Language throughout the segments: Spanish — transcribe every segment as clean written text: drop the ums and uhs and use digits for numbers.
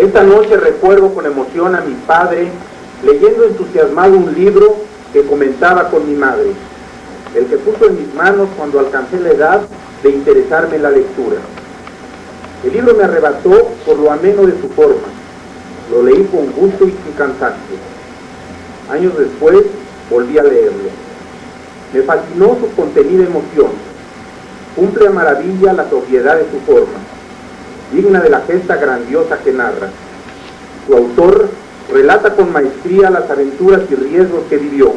Esta noche recuerdo con emoción a mi padre leyendo entusiasmado un libro que comentaba con mi madre, el que puso en mis manos cuando alcancé la edad de interesarme en la lectura. El libro me arrebató por lo ameno de su forma. Lo leí con gusto y sin cansancio. Años después volví a leerlo. Me fascinó su contenida emoción. Cumple a maravilla la sobriedad de su forma, digna de la gesta grandiosa que narra. Su autor relata con maestría las aventuras y riesgos que vivió.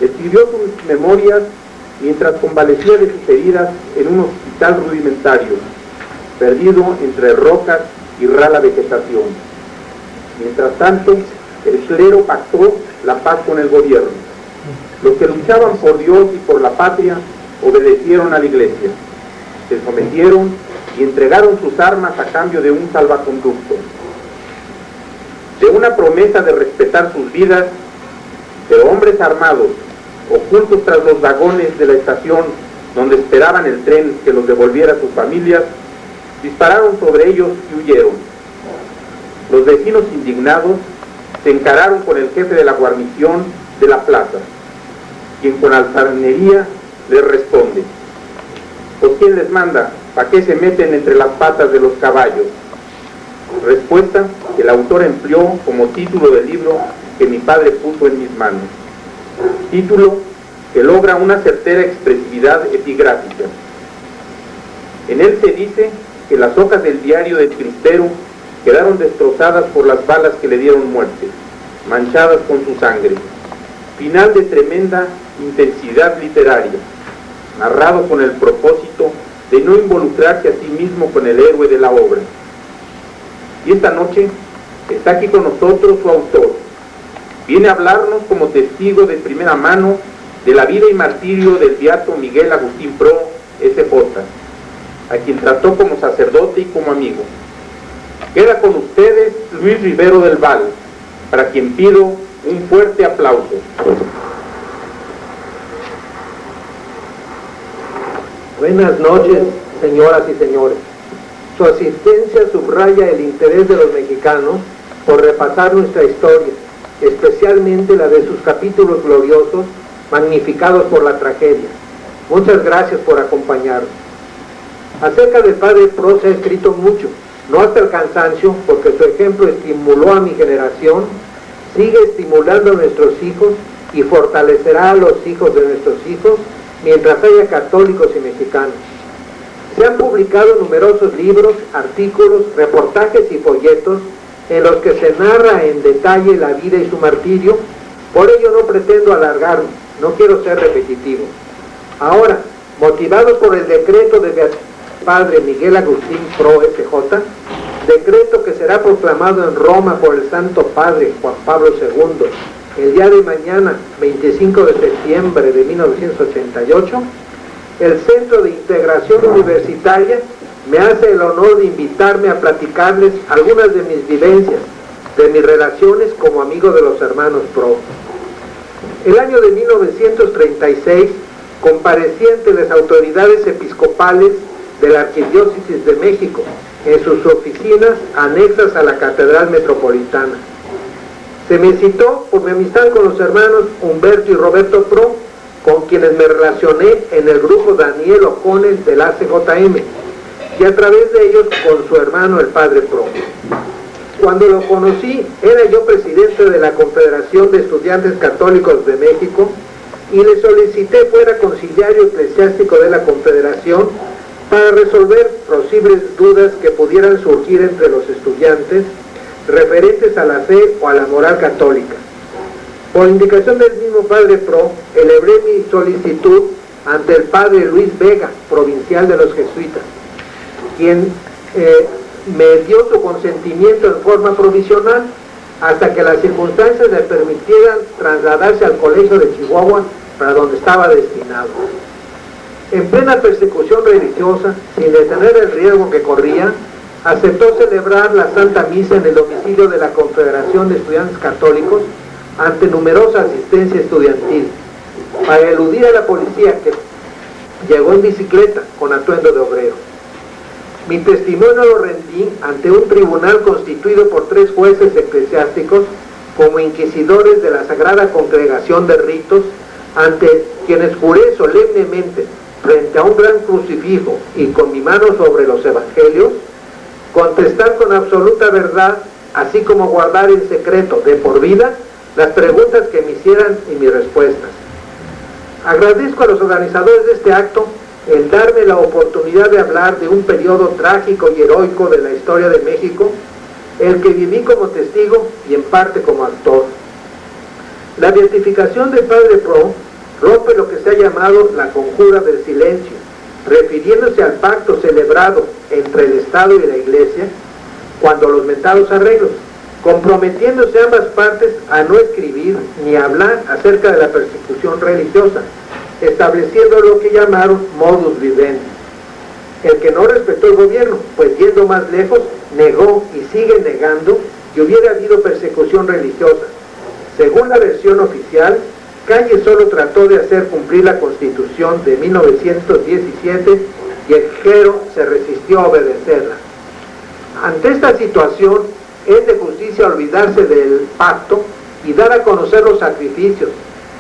Escribió sus memorias mientras convalecía de sus heridas en un hospital rudimentario, perdido entre rocas y rala vegetación. Mientras tanto, el clero pactó la paz con el gobierno. Los que luchaban por Dios y por la patria obedecieron a la iglesia, se sometieron y entregaron sus armas a cambio de un salvaconducto, de una promesa de respetar sus vidas. Pero hombres armados, ocultos tras los vagones de la estación donde esperaban el tren que los devolviera a sus familias, dispararon sobre ellos y huyeron. Los vecinos indignados se encararon con el jefe de la guarnición de la plaza, quien con altanería les responde: ¿Pues quién les manda? ¿Para qué se meten entre las patas de los caballos? Respuesta que el autor empleó como título del libro que mi padre puso en mis manos. Título que logra una certera expresividad epigráfica. En él se dice que las hojas del diario del cristero quedaron destrozadas por las balas que le dieron muerte, manchadas con su sangre. Final de tremenda intensidad literaria, narrado con el propósito de no involucrarse a sí mismo con el héroe de la obra. Y esta noche está aquí con nosotros su autor. Viene a hablarnos como testigo de primera mano de la vida y martirio del beato Miguel Agustín Pro, S.J., a quien trató como sacerdote y como amigo. Queda con ustedes Luis Rivero del Val, para quien pido un fuerte aplauso. Buenas noches, señoras y señores. Su asistencia subraya el interés de los mexicanos por repasar nuestra historia, especialmente la de sus capítulos gloriosos, magnificados por la tragedia. Muchas gracias por acompañarnos. Acerca del padre Pro se ha escrito mucho, no hasta el cansancio, porque su ejemplo estimuló a mi generación, sigue estimulando a nuestros hijos y fortalecerá a los hijos de nuestros hijos mientras haya católicos y mexicanos. Se han publicado numerosos libros, artículos, reportajes y folletos en los que se narra en detalle la vida y su martirio. Por ello no pretendo alargarme, no quiero ser repetitivo. Ahora, motivados por el decreto de padre Miguel Agustín Pro, S.J., decreto que será proclamado en Roma por el Santo Padre Juan Pablo II el día de mañana, 25 de septiembre de 1988, el Centro de Integración Universitaria me hace el honor de invitarme a platicarles algunas de mis vivencias, de mis relaciones como amigo de los hermanos Pro. El año de 1936 comparecí ante las autoridades episcopales de la Arquidiócesis de México en sus oficinas anexas a la Catedral Metropolitana. Se me citó por mi amistad con los hermanos Humberto y Roberto Pro, con quienes me relacioné en el grupo Daniel O'Connell del ACJM, y a través de ellos con su hermano el padre Pro. Cuando lo conocí, era yo presidente de la Confederación de Estudiantes Católicos de México y le solicité fuera conciliario eclesiástico de la Confederación para resolver posibles dudas que pudieran surgir entre los estudiantes referentes a la fe o a la moral católica. Por indicación del mismo padre Pro, elevé mi solicitud ante el padre Luis Vega, provincial de los jesuitas, quien me dio su consentimiento en forma provisional hasta que las circunstancias le permitieran trasladarse al colegio de Chihuahua, para donde estaba destinado. En plena persecución religiosa, sin detener el riesgo que corría, aceptó celebrar la Santa Misa en el domicilio de la Confederación de Estudiantes Católicos ante numerosa asistencia estudiantil, para eludir a la policía, que llegó en bicicleta con atuendo de obrero. Mi testimonio lo rendí ante un tribunal constituido por 3 jueces eclesiásticos como inquisidores de la Sagrada Congregación de Ritos, ante quienes juré solemnemente frente a un gran crucifijo y con mi mano sobre los evangelios, contestar con absoluta verdad, así como guardar en secreto de por vida las preguntas que me hicieran y mis respuestas. Agradezco a los organizadores de este acto el darme la oportunidad de hablar de un periodo trágico y heroico de la historia de México, el que viví como testigo y en parte como actor. La beatificación del Padre Pro rompe lo que se ha llamado la conjura del silencio, refiriéndose al pacto celebrado entre el Estado y la Iglesia cuando los mentados arreglos, comprometiéndose ambas partes a no escribir ni hablar acerca de la persecución religiosa, estableciendo lo que llamaron modus vivendi. El que no respetó el gobierno, pues yendo más lejos, negó y sigue negando que hubiera habido persecución religiosa. Según la versión oficial, Calles solo trató de hacer cumplir la Constitución de 1917 y el clero se resistió a obedecerla. Ante esta situación, es de justicia olvidarse del pacto y dar a conocer los sacrificios,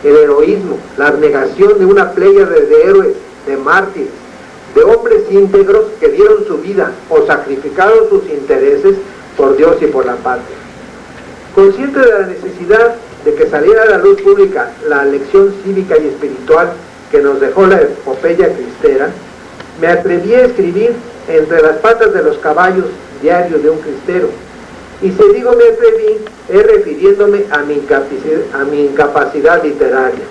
el heroísmo, la abnegación de una pléyade de héroes, de mártires, de hombres íntegros que dieron su vida o sacrificaron sus intereses por Dios y por la patria. Consciente de la necesidad de que saliera a la luz pública la lección cívica y espiritual que nos dejó la epopeya cristera, me atreví a escribir Entre las patas de los caballos, diario de un cristero. Y si digo me atreví, es refiriéndome a mi incapacidad literaria.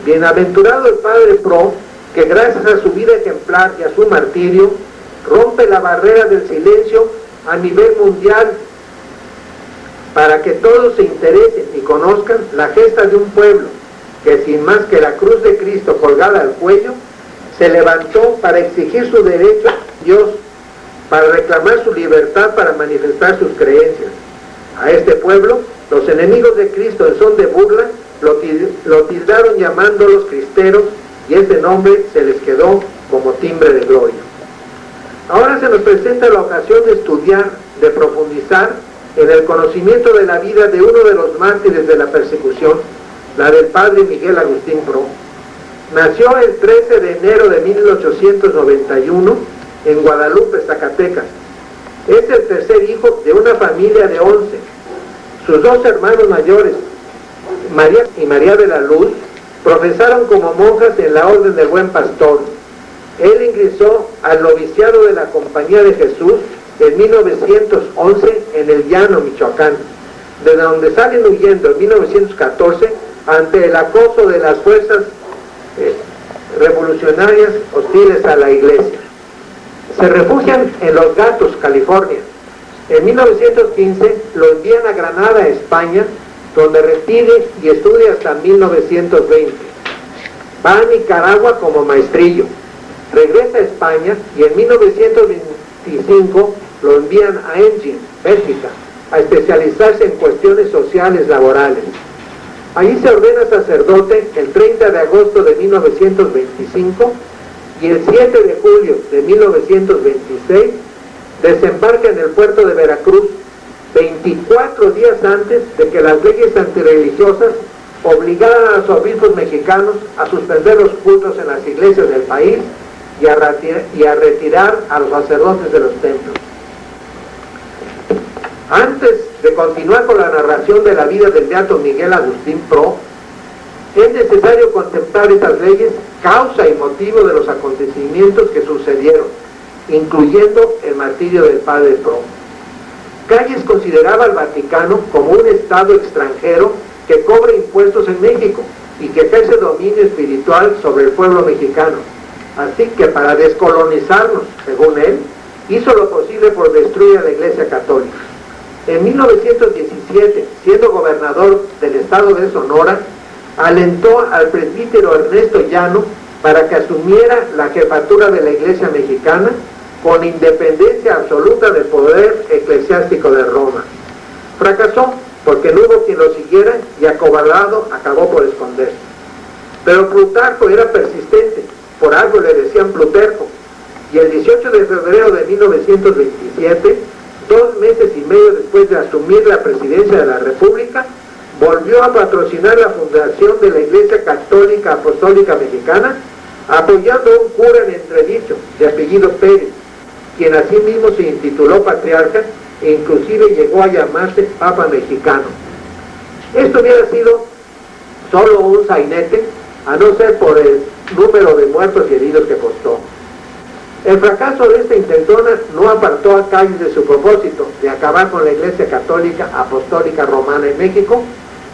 Bienaventurado el Padre Pro, que gracias a su vida ejemplar y a su martirio, rompe la barrera del silencio a nivel mundial para que todos se interesen y conozcan la gesta de un pueblo que sin más que la cruz de Cristo colgada al cuello, se levantó para exigir su derecho a Dios, para reclamar su libertad para manifestar sus creencias. A este pueblo, los enemigos de Cristo en son de burla, lo tildaron llamándolos cristeros, y ese nombre se les quedó como timbre de gloria. Ahora se nos presenta la ocasión de estudiar, de profundizar en el conocimiento de la vida de uno de los mártires de la persecución, la del padre Miguel Agustín Pro. Nació el 13 de enero de 1891 en Guadalupe, Zacatecas. Es el tercer hijo de una familia de 11. Sus 2 hermanos mayores, María y María de la Luz, profesaron como monjas en la Orden del Buen Pastor. Él ingresó al noviciado de la Compañía de Jesús en 1911 en el Llano, Michoacán, de donde salen huyendo en 1914 ante el acoso de las fuerzas revolucionarias hostiles a la Iglesia. Se refugian en Los Gatos, California. En 1915 lo envían a Granada, España, donde reside y estudia hasta 1920. Va a Nicaragua como maestrillo. Regresa a España y en 1925 lo envían a Enghien, Bélgica, a especializarse en cuestiones sociales laborales. Allí se ordena sacerdote el 30 de agosto de 1925 y el 7 de julio de 1926 desembarca en el puerto de Veracruz, 24 días antes de que las leyes antirreligiosas obligaran a los obispos mexicanos a suspender los cultos en las iglesias del país y a retirar a los sacerdotes de los templos. Antes de continuar con la narración de la vida del beato Miguel Agustín Pro, es necesario contemplar estas leyes, causa y motivo de los acontecimientos que sucedieron, incluyendo el martirio del Padre Pro. Calles consideraba al Vaticano como un estado extranjero que cobra impuestos en México y que ejerce dominio espiritual sobre el pueblo mexicano. Así que para descolonizarnos, según él, hizo lo posible por destruir a la Iglesia Católica. En 1917, siendo gobernador del estado de Sonora, alentó al presbítero Ernesto Llano para que asumiera la jefatura de la Iglesia mexicana con independencia absoluta del poder eclesiástico de Roma. Fracasó porque no hubo quien lo siguiera y acobardado acabó por esconderse. Pero Plutarco era persistente, por algo le decían Plutarco, y el 18 de febrero de 1927, 2 meses y medio después de asumir la presidencia de la República, volvió a patrocinar la fundación de la Iglesia Católica Apostólica Mexicana, apoyando a un cura en entredicho, de apellido Pérez, quien asimismo se intituló patriarca e inclusive llegó a llamarse Papa Mexicano. Esto hubiera sido solo un sainete, a no ser por el número de muertos y heridos que costó. El fracaso de esta intentona no apartó a Calles de su propósito de acabar con la Iglesia Católica Apostólica Romana en México,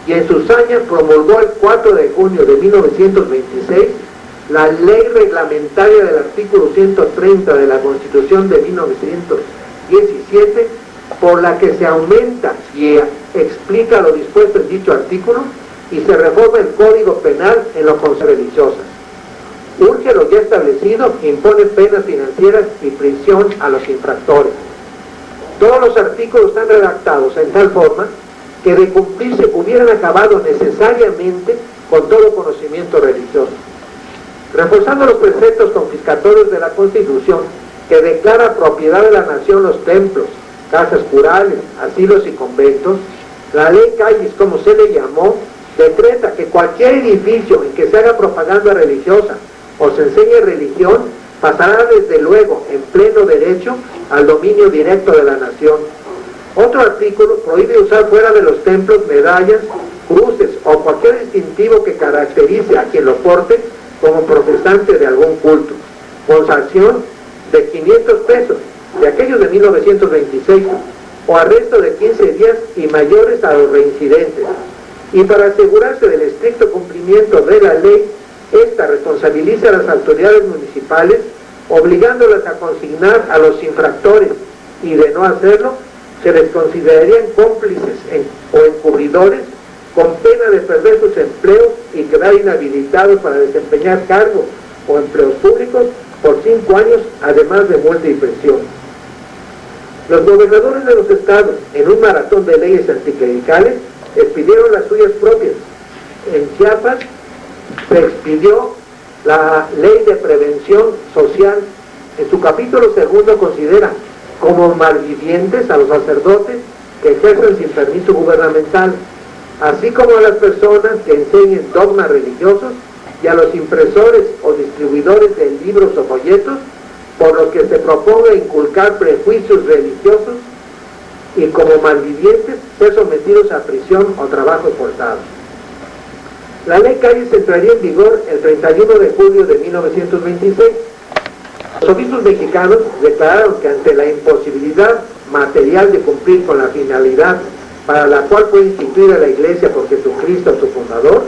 y en sus años promulgó el 4 de junio de 1926 la ley reglamentaria del artículo 130 de la Constitución de 1917, por la que se aumenta y explica lo dispuesto en dicho artículo y se reforma el Código Penal en lo concerniente religiosas. Urge lo ya establecido, impone penas financieras y prisión a los infractores. Todos los artículos están redactados en tal forma que de cumplirse hubieran acabado necesariamente con todo conocimiento religioso. Reforzando los preceptos confiscatorios de la Constitución, que declara propiedad de la nación los templos, casas curales, asilos y conventos, la ley Calles, como se le llamó, decreta que cualquier edificio en que se haga propaganda religiosa o se enseñe religión pasará desde luego en pleno derecho al dominio directo de la nación. Otro artículo prohíbe usar fuera de los templos medallas, cruces o cualquier distintivo que caracterice a quien lo porte como profesante de algún culto, con sanción de 500 pesos, de aquellos de 1926, o arresto de 15 días y mayores a los reincidentes. Y para asegurarse del estricto cumplimiento de la ley, esta responsabiliza a las autoridades municipales, obligándolas a consignar a los infractores, y de no hacerlo, se les considerarían cómplices o encubridores, con pena de perder sus empleos y quedar inhabilitados para desempeñar cargos o empleos públicos por 5 años, además de multa y prisión. Los gobernadores de los estados, en un maratón de leyes anticlericales, expidieron las suyas propias. En Chiapas se expidió la Ley de Prevención Social. En su capítulo 2 considera como malvivientes a los sacerdotes que ejercen sin permiso gubernamental, así como a las personas que enseñen dogmas religiosos y a los impresores o distribuidores de libros o folletos por los que se proponga inculcar prejuicios religiosos, y como malvivientes ser sometidos a prisión o trabajos forzados. La ley Calles entraría en vigor el 31 de julio de 1926. Los obispos mexicanos declararon que ante la imposibilidad material de cumplir con la finalidad para la cual fue instituida la Iglesia por Jesucristo, su fundador,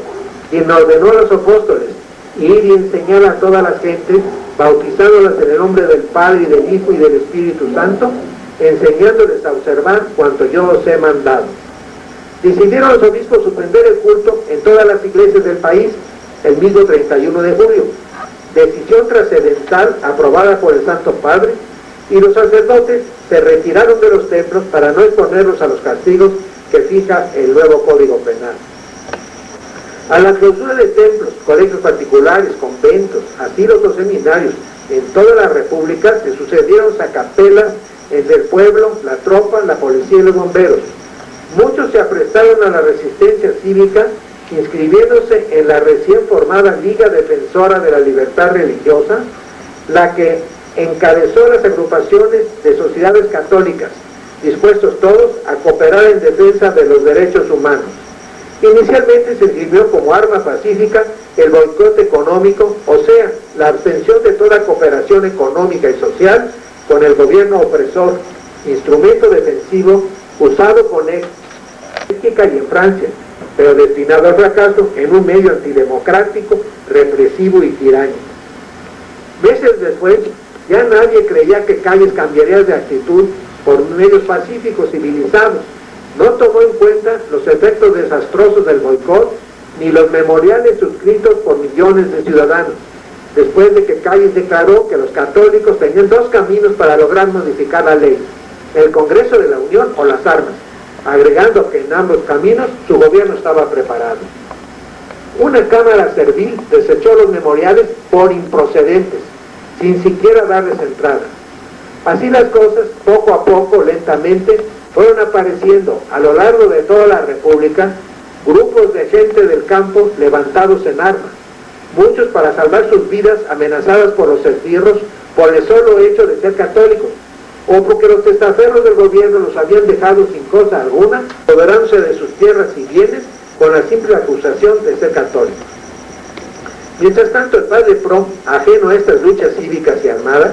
quien ordenó a los apóstoles ir y enseñar a todas las gentes, bautizándolas en el nombre del Padre y del Hijo y del Espíritu Santo, enseñándoles a observar cuanto yo os he mandado. Decidieron los obispos suspender el culto en todas las iglesias del país el mismo 31 de julio, decisión trascendental aprobada por el Santo Padre, y los sacerdotes se retiraron de los templos para no exponerlos a los castigos que fija el nuevo Código Penal. A la clausura de templos, colegios particulares, conventos, asilos o seminarios en toda la República se sucedieron sacapelas entre el pueblo, la tropa, la policía y los bomberos. Muchos se aprestaron a la resistencia cívica, inscribiéndose en la recién formada Liga Defensora de la Libertad Religiosa, la que encabezó las agrupaciones de sociedades católicas, dispuestos todos a cooperar en defensa de los derechos humanos. Inicialmente se esgrimió como arma pacífica el boicot económico, o sea, la abstención de toda cooperación económica y social con el gobierno opresor, instrumento defensivo usado con éxito en Bélgica y en Francia, pero destinado al fracaso en un medio antidemocrático, represivo y tiránico. Meses después, ya nadie creía que Calles cambiaría de actitud por medios pacíficos civilizados. No tomó en cuenta los efectos desastrosos del boicot ni los memoriales suscritos por millones de ciudadanos, después de que Calles declaró que los católicos tenían 2 caminos para lograr modificar la ley: el Congreso de la Unión o las armas, agregando que en ambos caminos su gobierno estaba preparado. Una cámara servil desechó los memoriales por improcedentes, sin siquiera darles entrada. Así las cosas, poco a poco, lentamente, fueron apareciendo a lo largo de toda la República grupos de gente del campo levantados en armas, muchos para salvar sus vidas amenazadas por los esbirros por el solo hecho de ser católicos, o porque los testaferros del gobierno los habían dejado sin cosa alguna, apoderándose de sus tierras y bienes con la simple acusación de ser católicos. Mientras tanto, el padre Pro, ajeno a estas luchas cívicas y armadas,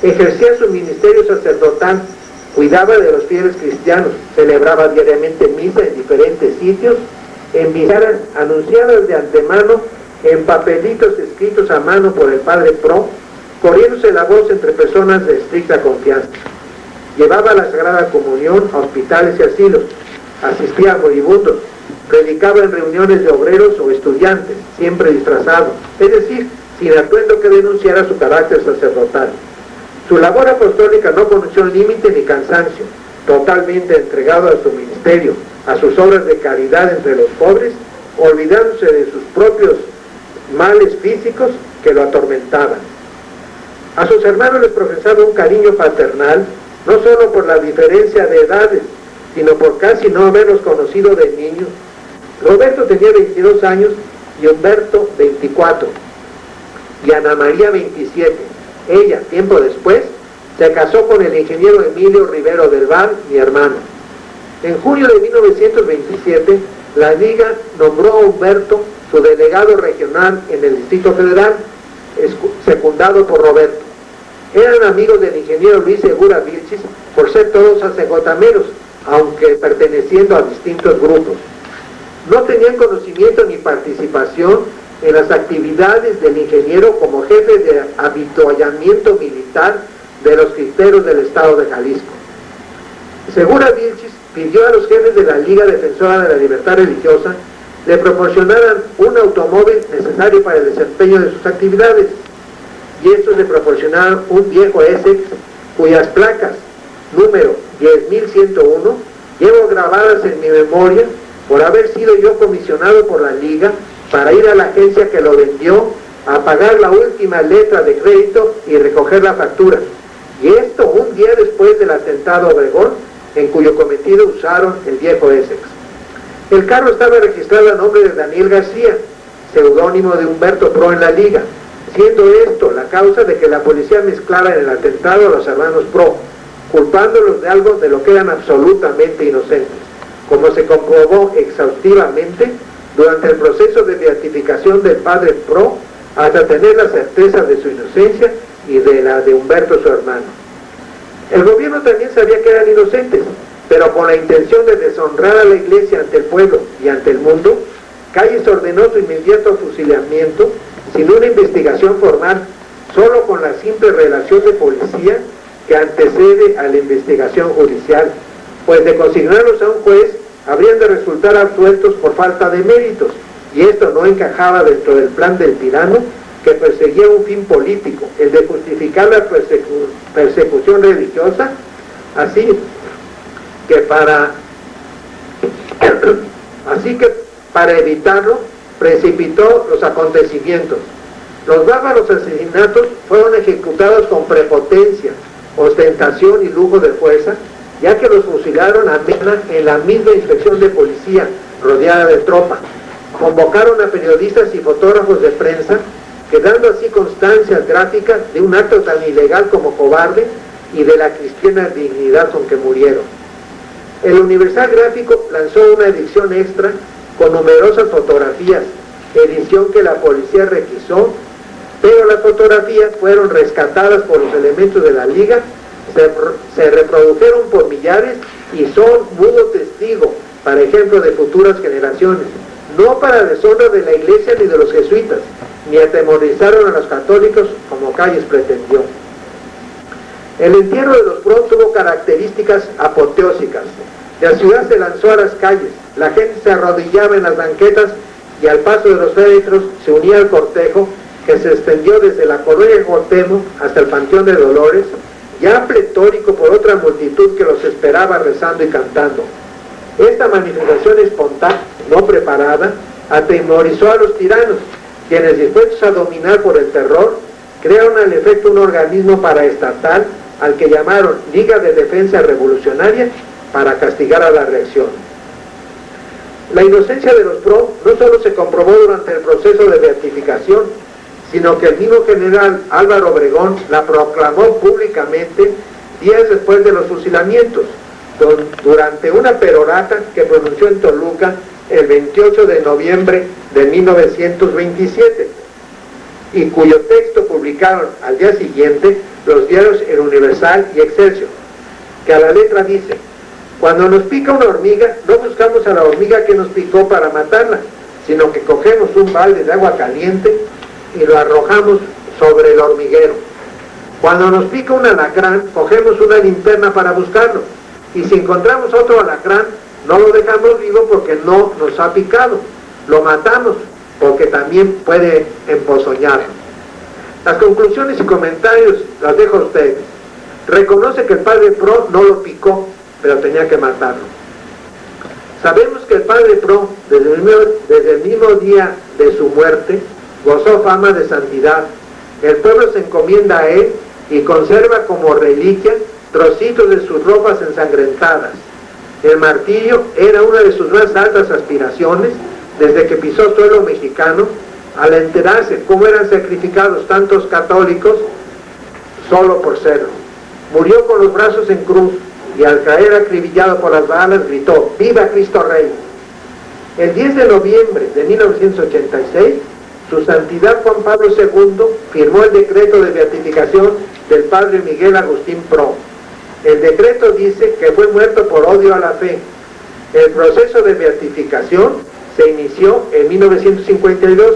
ejercía su ministerio sacerdotal, cuidaba de los fieles cristianos, celebraba diariamente misa en diferentes sitios, en misas anunciadas de antemano en papelitos escritos a mano por el padre Pro, corriéndose la voz entre personas de estricta confianza. Llevaba la Sagrada Comunión a hospitales y asilos, asistía a moribundos, predicaba en reuniones de obreros o estudiantes, siempre disfrazado, es decir, sin atuendo que denunciara su carácter sacerdotal. Su labor apostólica no conoció límite ni cansancio, totalmente entregado a su ministerio, a sus obras de caridad entre los pobres, olvidándose de sus propios males físicos que lo atormentaban. A sus hermanos les profesaba un cariño paternal, no solo por la diferencia de edades, sino por casi no haberlos conocido de niños. Roberto tenía 22 años y Humberto 24, y Ana María 27. Ella, tiempo después, se casó con el ingeniero Emilio Rivero del Val, mi hermano. En junio de 1927, la Liga nombró a Humberto su delegado regional en el Distrito Federal, secundado por Roberto. Eran amigos del ingeniero Luis Segura Vilchis, por ser todos sacerdotameros, aunque perteneciendo a distintos grupos. No tenían conocimiento ni participación en las actividades del ingeniero como jefe de avituallamiento militar de los cristeros del estado de Jalisco. Segura Vilchis pidió a los jefes de la Liga Defensora de la Libertad Religiosa le proporcionaran un automóvil necesario para el desempeño de sus actividades, y estos le proporcionaron un viejo Essex cuyas placas número 10.101 llevo grabadas en mi memoria por haber sido yo comisionado por la Liga para ir a la agencia que lo vendió a pagar la última letra de crédito y recoger la factura, y esto un día después del atentado a Obregón, en cuyo cometido usaron el viejo Essex. El carro estaba registrado a nombre de Daniel García, seudónimo de Humberto Pro en la Liga, siendo esto la causa de que la policía mezclara en el atentado a los hermanos Pro, culpándolos de algo de lo que eran absolutamente inocentes, como se comprobó exhaustivamente durante el proceso de beatificación del padre Pro, hasta tener la certeza de su inocencia y de la de Humberto, su hermano. El gobierno también sabía que eran inocentes, pero con la intención de deshonrar a la iglesia ante el pueblo y ante el mundo, Calles ordenó su inmediato fusilamiento sin una investigación formal, solo con la simple relación de policía que antecede a la investigación judicial, pues de consignarlos a un juez habrían de resultar absueltos por falta de méritos, y esto no encajaba dentro del plan del tirano, que perseguía un fin político, el de justificar la persecución religiosa, así que para evitarlo precipitó los acontecimientos. Los bárbaros asesinatos fueron ejecutados con prepotencia, ostentación y lujo de fuerza, ya que los fusilaron a Mena en la misma inspección de policía, rodeada de tropa. Convocaron a periodistas y fotógrafos de prensa, quedando así constancias gráficas de un acto tan ilegal como cobarde y de la cristiana dignidad con que murieron. El Universal Gráfico lanzó una edición extra con numerosas fotografías, edición que la policía requisó, pero las fotografías fueron rescatadas por los elementos de la Liga, se reprodujeron por millares y son mudo testigo, para ejemplo de futuras generaciones, no para deshonra de la Iglesia ni de los jesuitas, ni atemorizaron a los católicos como Calles pretendió. El entierro de los Pro tuvo características apoteósicas. La ciudad se lanzó a las calles, la gente se arrodillaba en las banquetas y al paso de los féretros se unía al cortejo que se extendió desde la colonia Cuauhtémoc hasta el Panteón de Dolores, ya pletórico por otra multitud que los esperaba rezando y cantando. Esta manifestación espontánea, no preparada, atemorizó a los tiranos, quienes, dispuestos a dominar por el terror, Crearon al efecto un organismo paraestatal al que llamaron Liga de Defensa Revolucionaria para castigar a la reacción. La inocencia de los PRO no solo se comprobó durante el proceso de beatificación, sino que el mismo general Álvaro Obregón la proclamó públicamente días después de los fusilamientos, durante una perorata que pronunció en Toluca el 28 de noviembre de 1927, y cuyo texto publicaron al día siguiente los diarios El Universal y Excelsior, que a la letra dice: cuando nos pica una hormiga, no buscamos a la hormiga que nos picó para matarla, sino que cogemos un balde de agua caliente y lo arrojamos sobre el hormiguero. Cuando nos pica un alacrán, cogemos una linterna para buscarlo, y si encontramos otro alacrán, no lo dejamos vivo porque no nos ha picado, lo matamos porque también puede emponzoñarlo. Las conclusiones y comentarios las dejo a ustedes. Reconoce que el padre Pro no lo picó, pero tenía que matarlo. Sabemos que el padre Pro, desde el mismo día de su muerte, gozó fama de santidad. El pueblo se encomienda a él y conserva como reliquia trocitos de sus ropas ensangrentadas. El martirio era una de sus más altas aspiraciones desde que pisó suelo mexicano, al enterarse cómo eran sacrificados tantos católicos solo por serlo. Murió con los brazos en cruz y al caer acribillado por las balas gritó: ¡Viva Cristo Rey! El 10 de noviembre de 1986, su santidad Juan Pablo II firmó el decreto de beatificación del padre Miguel Agustín Pro. El decreto dice que fue muerto por odio a la fe. El proceso de beatificación se inició en 1952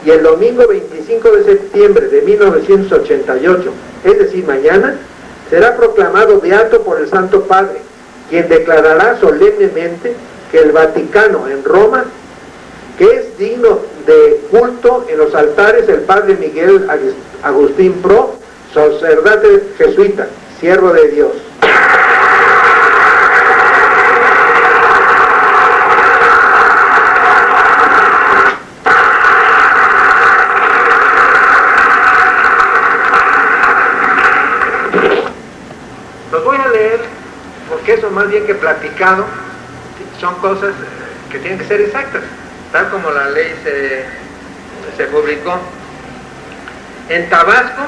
y el domingo 25 de septiembre de 1988, es decir, mañana, será proclamado beato por el Santo Padre, quien declarará solemnemente que el Vaticano en Roma, que es digno de culto en los altares el padre Miguel Agustín Pro, sacerdote jesuita, siervo de Dios. Los voy a leer porque eso más bien que platicado son cosas que tienen que ser exactas, tal como la ley se publicó. En Tabasco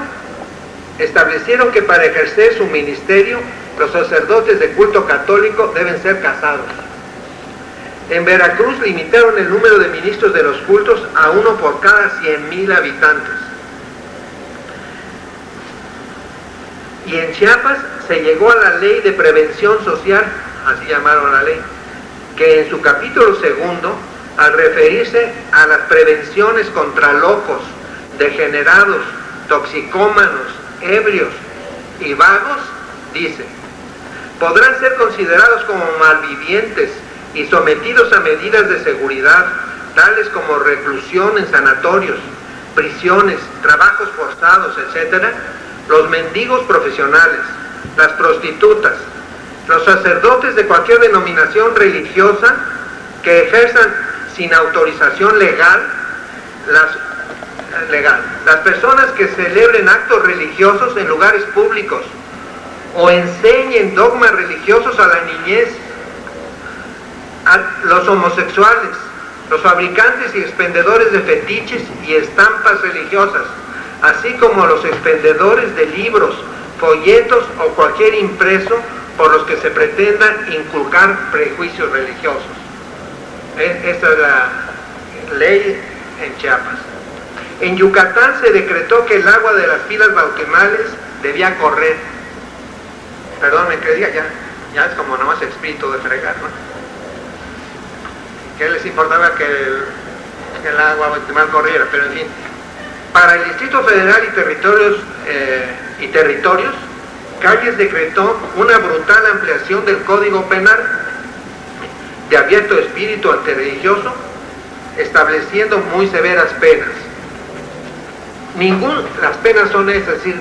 establecieron que para ejercer su ministerio los sacerdotes de culto católico deben ser casados. En Veracruz limitaron el número de ministros de los cultos a uno por cada 100,000 habitantes. Y en Chiapas se llegó a la ley de prevención social, así llamaron la ley, que en su capítulo segundo, al referirse a las prevenciones contra locos, degenerados, toxicómanos, ebrios y vagos, dice: podrán ser considerados como malvivientes y sometidos a medidas de seguridad, tales como reclusión en sanatorios, prisiones, trabajos forzados, etc., los mendigos profesionales, las prostitutas, los sacerdotes de cualquier denominación religiosa que ejerzan sin autorización legal, las personas que celebren actos religiosos en lugares públicos o enseñen dogmas religiosos a la niñez, los homosexuales, los fabricantes y expendedores de fetiches y estampas religiosas, así como los expendedores de libros, folletos o cualquier impreso por los que se pretenda inculcar prejuicios religiosos. Esta es la ley en Chiapas. En Yucatán se decretó que el agua de las pilas bautismales debía correr. Perdón, me creía, ya es como nomás espíritu de fregar, ¿no? Que les importaba que el agua bautismal corriera, pero en fin. Para el Distrito Federal y territorios, Calles decretó una brutal ampliación del Código Penal de abierto espíritu antirreligioso, estableciendo muy severas penas. Las penas son esas, es decir,